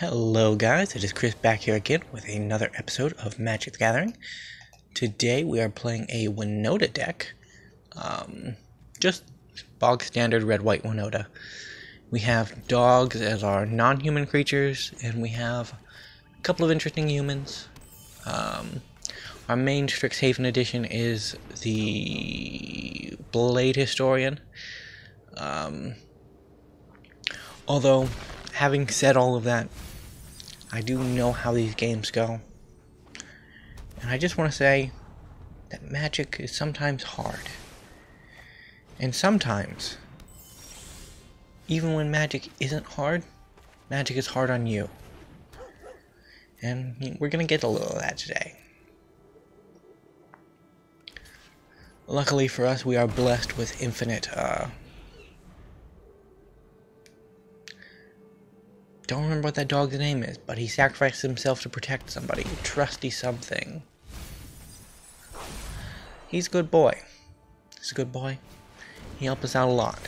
Hello guys, it is Chris back here again with another episode of Magic the Gathering. Today we are playing a Winota deck. Just bog standard red-white Winota. We have dogs as our non-human creatures, and we have a couple of interesting humans. Our main Strixhaven edition is the Blade Historian. Although, having said all of that, I do know how these games go. And I just want to say that Magic is sometimes hard. And sometimes, even when Magic isn't hard, Magic is hard on you. And we're going to get a little of that today. Luckily for us, we are blessed with infinite, don't remember what that dog's name is, but he sacrificed himself to protect somebody. Trusty something. He's a good boy. He's a good boy. He helped us out a lot.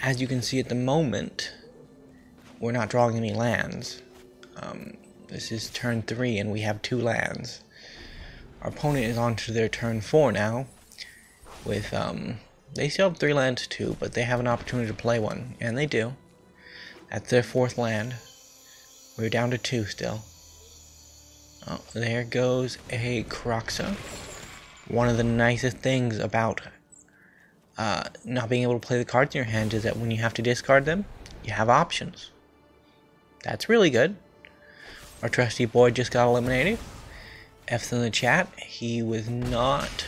As you can see at the moment, we're not drawing any lands. This is turn 3 and we have 2 lands. Our opponent is on to their turn 4 now. With, they still have 3 lands too, but they have an opportunity to play one, and they do. That's their 4th land. We're down to 2 still. Oh, there goes a Kroxa. One of the nicest things about not being able to play the cards in your hand is that when you have to discard them, you have options. That's really good. Our trusty boy just got eliminated. F's in the chat. He was not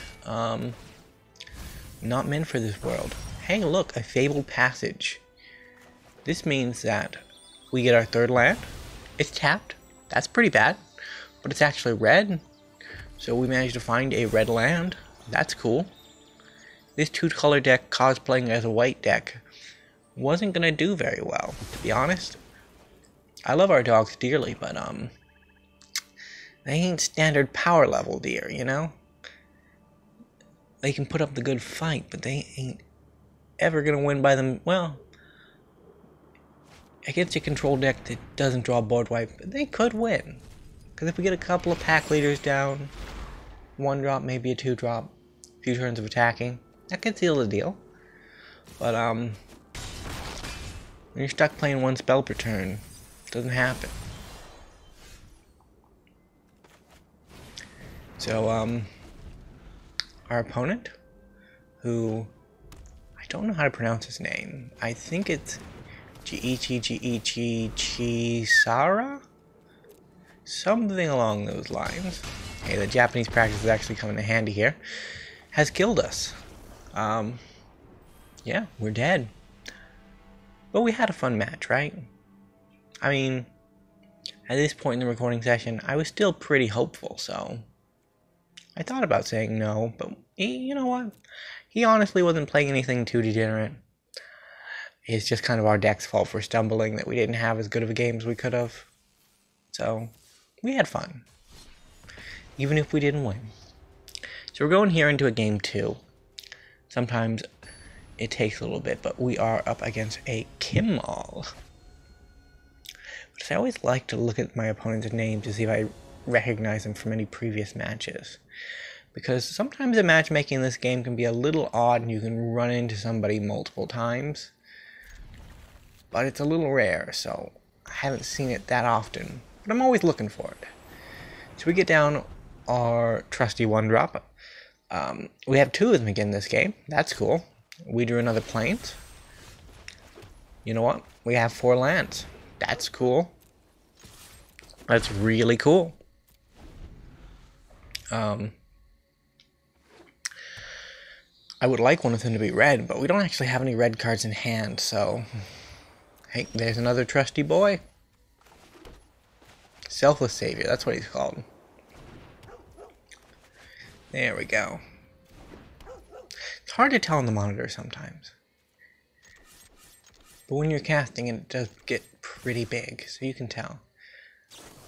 meant for this world. Hey, look, a Fabled Passage. This means that we get our 3rd land. It's tapped. That's pretty bad. But it's actually red. So we managed to find a red land. That's cool. This 2-color deck cosplaying as a white deck wasn't going to do very well, to be honest. I love our dogs dearly, but they ain't standard power level deer, you know? They can put up the good fight, but they ain't ever going to win by them. Well, against a control deck that doesn't draw board wipe, they could win. Because if we get a couple of pack leaders down, 1-drop, maybe a 2-drop, a few turns of attacking, that could seal the deal. But, when you're stuck playing 1 spell per turn, it doesn't happen. So, our opponent, who, I don't know how to pronounce his name. I think it's Giichi Chisara? Something along those lines. Hey, the Japanese practice is actually coming in handy here. Has killed us. Yeah, we're dead. But we had a fun match, right? I mean, at this point in the recording session, I was still pretty hopeful, so I thought about saying no, but you know what? He honestly wasn't playing anything too degenerate. It's just kind of our deck's fault for stumbling that we didn't have as good of a game as we could have. So, we had fun. Even if we didn't win. So we're going here into a game 2. Sometimes it takes a little bit, but we are up against a Kimmel. But I always like to look at my opponent's name to see if I recognize them from any previous matches. Because sometimes the matchmaking in this game can be a little odd and you can run into somebody multiple times. But it's a little rare, so I haven't seen it that often. But I'm always looking for it. So we get down our trusty 1-drop. We have 2 of them again this game. That's cool. We drew another Plains. You know what? We have 4 lands. That's cool. That's really cool. I would like one of them to be red, but we don't actually have any red cards in hand, so hey, there's another trusty boy. Selfless Savior, that's what he's called. There we go. It's hard to tell on the monitor sometimes. But when you're casting, it does get pretty big, so you can tell.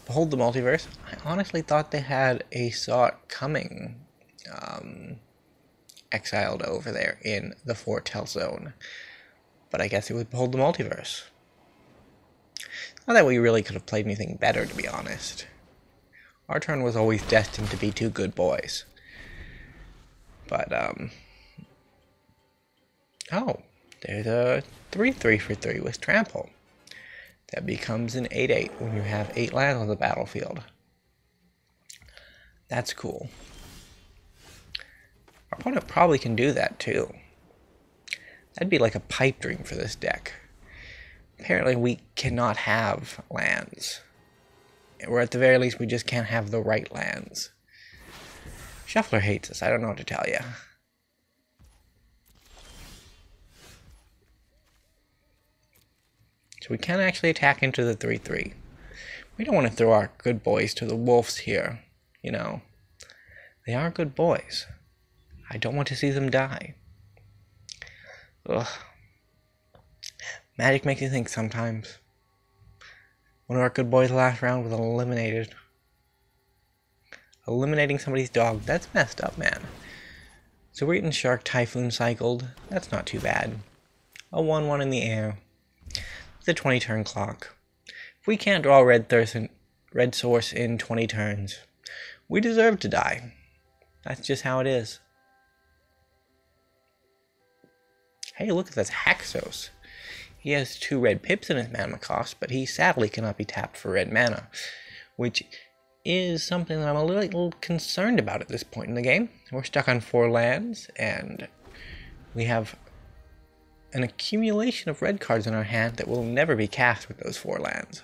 Behold the Multiverse. I honestly thought they had a Saw It Coming exiled over there in the Foretell Zone. but I guess it would hold the multiverse. Not that we really could have played anything better, to be honest. Our turn was always destined to be two good boys. But, oh, there's a 3-3 for 3 with Trample. That becomes an 8-8 when you have 8 lands on the battlefield. That's cool. Our opponent probably can do that too. That'd be like a pipe dream for this deck. Apparently we cannot have lands. Or at the very least we just can't have the right lands. Shuffler hates us, I don't know what to tell you. So we can actually attack into the 3-3. We don't want to throw our good boys to the wolves here, you know. They are good boys. I don't want to see them die. Ugh. Magic makes you think sometimes. One of our good boys last round was eliminated. Eliminating somebody's dog, that's messed up, man. So we're getting Shark Typhoon cycled. That's not too bad. A 1-1 in the air. The 20 turn clock. If we can't draw red source in 20 turns, we deserve to die. That's just how it is. Hey, look at this Haxos. He has 2 red pips in his mana cost, but he sadly cannot be tapped for red mana, which is something that I'm a little concerned about at this point in the game. We're stuck on 4 lands, and we have an accumulation of red cards in our hand that will never be cast with those 4 lands.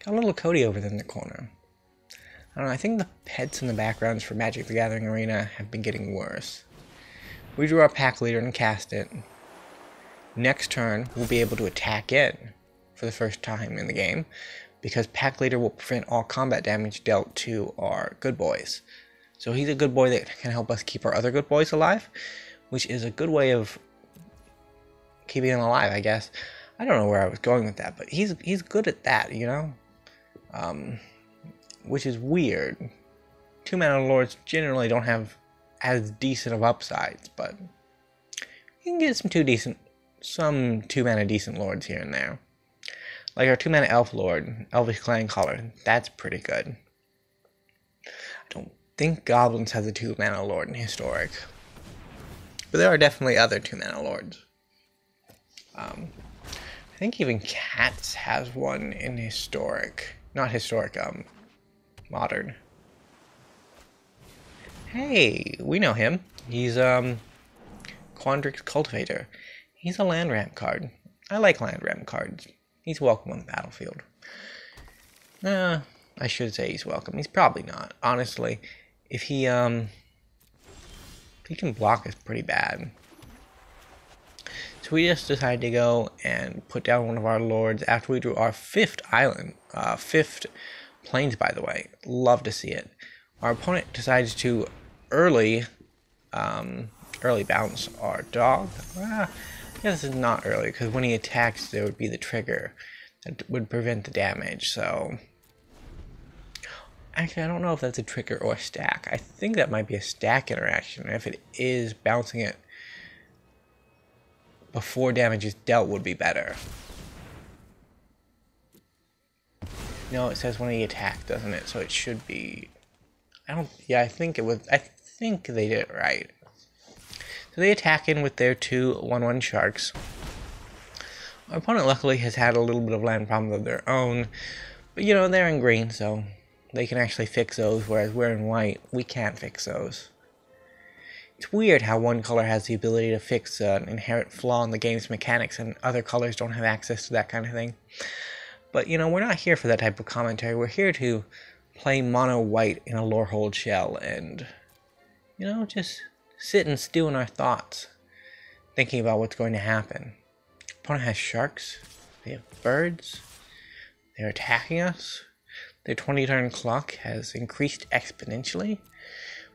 Got a little Cody over there in the corner. I don't know, I think the pets in the backgrounds for Magic the Gathering Arena have been getting worse. We drew our pack leader and cast it. Next turn, we'll be able to attack it for the first time in the game, because pack leader will prevent all combat damage dealt to our good boys. So he's a good boy that can help us keep our other good boys alive, which is a good way of keeping them alive, I guess. I don't know where I was going with that, but he's good at that, you know? Which is weird. 2 mana lords generally don't have as decent of upsides, but you can get some 2 mana decent lords here and there. Like our 2 mana elf lord, Elvish Clan Caller, that's pretty good. I don't think goblins have the 2 mana lord in Historic, but there are definitely other 2 mana lords. I think even Cats has one in Historic. Not Historic, Modern. Hey, we know him. He's, Quandrix Cultivator. He's a land ramp card. I like land ramp cards. He's welcome on the battlefield. I should say he's welcome. He's probably not. Honestly, if he can block us pretty bad. So we just decided to go and put down one of our lords after we drew our 5th island. 5th plains, by the way. Love to see it. Our opponent decides to early bounce our dog. I guess this is not early, because when he attacks, there would be the trigger that would prevent the damage, so... Actually, I don't know if that's a trigger or a stack. I think that might be a stack interaction. If it is, bouncing it before damage is dealt would be better. No, it says when he attacked, doesn't it? So it should be... I think it was... I think they did it right. So they attack in with their 2 1/1 sharks. Our opponent luckily has had a little bit of land problems of their own. But you know, they're in green, so they can actually fix those, whereas we're in white, we can't fix those. It's weird how one color has the ability to fix an inherent flaw in the game's mechanics and other colors don't have access to that kind of thing. But you know, we're not here for that type of commentary. We're here to play mono white in a Lorehold shell and, you know, just sit and stew in our thoughts, thinking about what's going to happen. Opponent has sharks, they have birds, they're attacking us, their 20 turn clock has increased exponentially.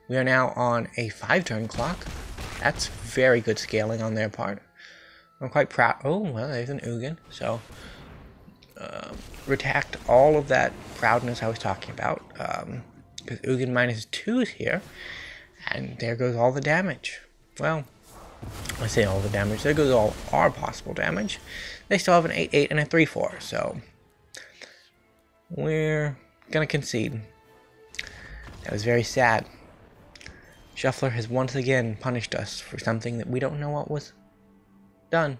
We are now on a 5 turn clock. That's very good scaling on their part. I'm quite proud. Oh, well, there's an Ugin, so retract all of that proudness I was talking about, because Ugin -2 is here, and there goes all the damage. Well, I say all the damage, there goes all our possible damage. They still have an 8-8 and a 3-4, so we're gonna concede. That was very sad. Shuffler has once again punished us for something that we don't know what was done.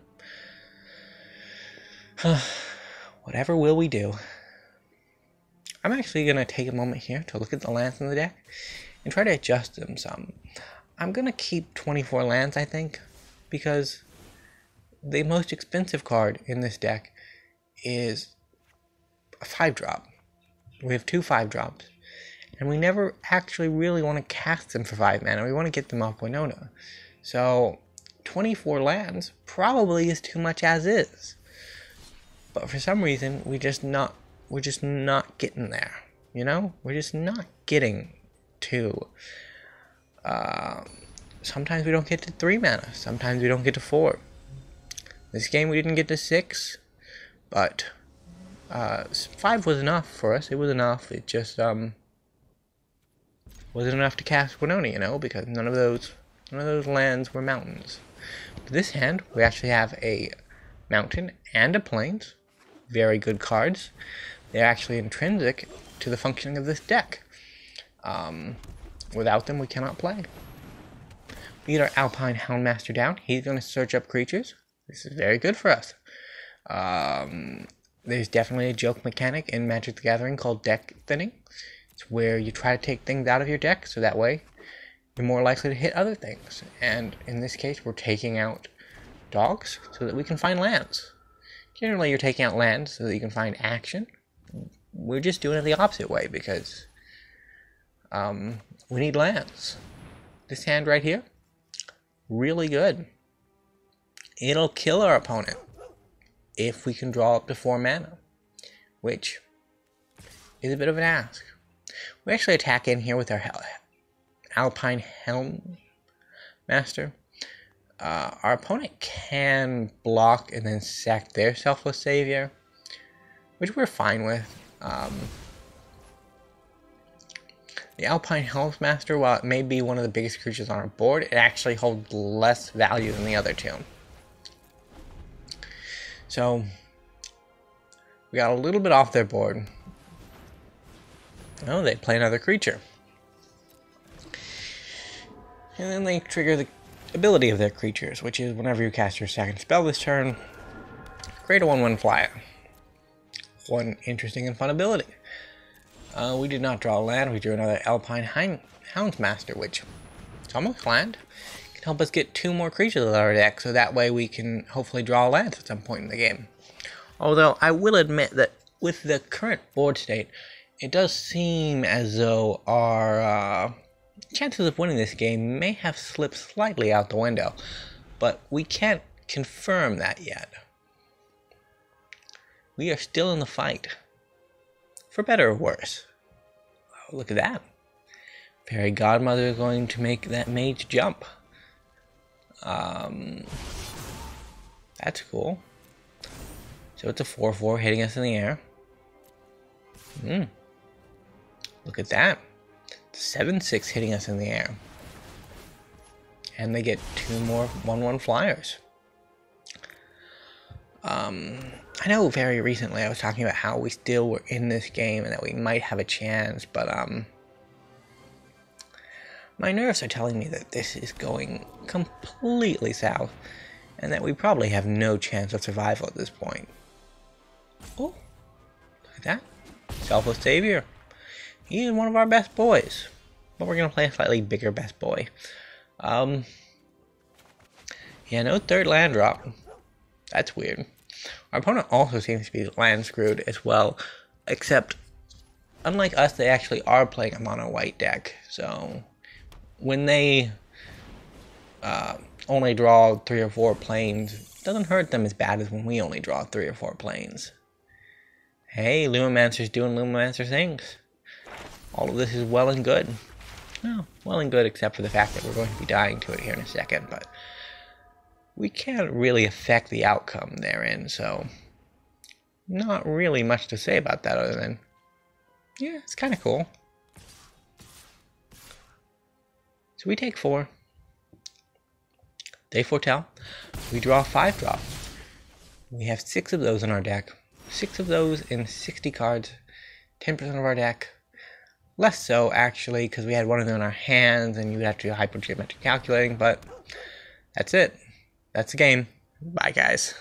Whatever will we do? I'm actually going to take a moment here to look at the lands in the deck and try to adjust them some. I'm going to keep 24 lands, I think, because the most expensive card in this deck is a 5-drop. We have 2 5-drops, and we never actually really want to cast them for 5 mana. We want to get them off Winota. So 24 lands probably is too much as is. But for some reason, we're just not getting there, you know? We're just not getting to, sometimes we don't get to 3 mana, sometimes we don't get to 4. This game we didn't get to 6, but, 5 was enough for us. It was enough. It just, wasn't enough to cast Winota, you know, because none of those lands were mountains. But this hand, we actually have a mountain and a plains. Very good cards. They're actually intrinsic to the functioning of this deck. Without them, we cannot play. We get our Alpine Houndmaster down. He's going to search up creatures. This is very good for us. There's definitely a joke mechanic in Magic the Gathering called deck thinning. It's where you try to take things out of your deck, so that way you're more likely to hit other things. And in this case, we're taking out dogs so that we can find lands. Generally, you're taking out lands so that you can find action. We're just doing it the opposite way because we need lands. This hand right here, really good. It'll kill our opponent if we can draw up to 4 mana, which is a bit of an ask. We actually attack in here with our Alpine Houndmaster. Our opponent can block and then sack their Selfless Savior, which we're fine with. The Alpine Houndmaster, while it may be one of the biggest creatures on our board, it actually holds less value than the other 2. So, we got a little bit off their board. Oh, they play another creature. And then they trigger the ability of their creatures, which is whenever you cast your second spell this turn, create a 1/1 flyer. One interesting and fun ability. We did not draw a land, we drew another Alpine Houndmaster, which is almost land. It can help us get 2 more creatures out of our deck, so that way we can hopefully draw a land at some point in the game. Although, I will admit that with the current board state, it does seem as though our chances of winning this game may have slipped slightly out the window, but we can't confirm that yet. We are still in the fight, for better or worse. Oh, look at that. Fairy Godmother is going to make that mage jump. That's cool. So it's a 4/4 hitting us in the air. Look at that. 7/6 hitting us in the air. And they get 2 more 1/1 flyers. I know very recently I was talking about how we still were in this game and that we might have a chance, but my nerves are telling me that this is going completely south and that we probably have no chance of survival at this point. Oh, look at that. Selfless Savior. He is one of our best boys, but we're going to play a slightly bigger best boy. Yeah, no 3rd land drop. That's weird. Our opponent also seems to be land screwed as well, except unlike us, they actually are playing a mono white deck. So when they only draw 3 or 4 planes, it doesn't hurt them as bad as when we only draw 3 or 4 planes. Hey, Lumimancer's doing Lumimancer things. All of this is well and good. Well, well and good except for the fact that we're going to be dying to it here in a second, but we can't really affect the outcome therein, so not really much to say about that other than, yeah, it's kind of cool. So we take 4. They foretell. We draw 5 drop. We have 6 of those in our deck. 6 of those in 60 cards. 10% of our deck. Less so, actually, because we had one of them in our hands, and you would have to do hypergeometric calculating, but that's it. That's the game. Bye, guys.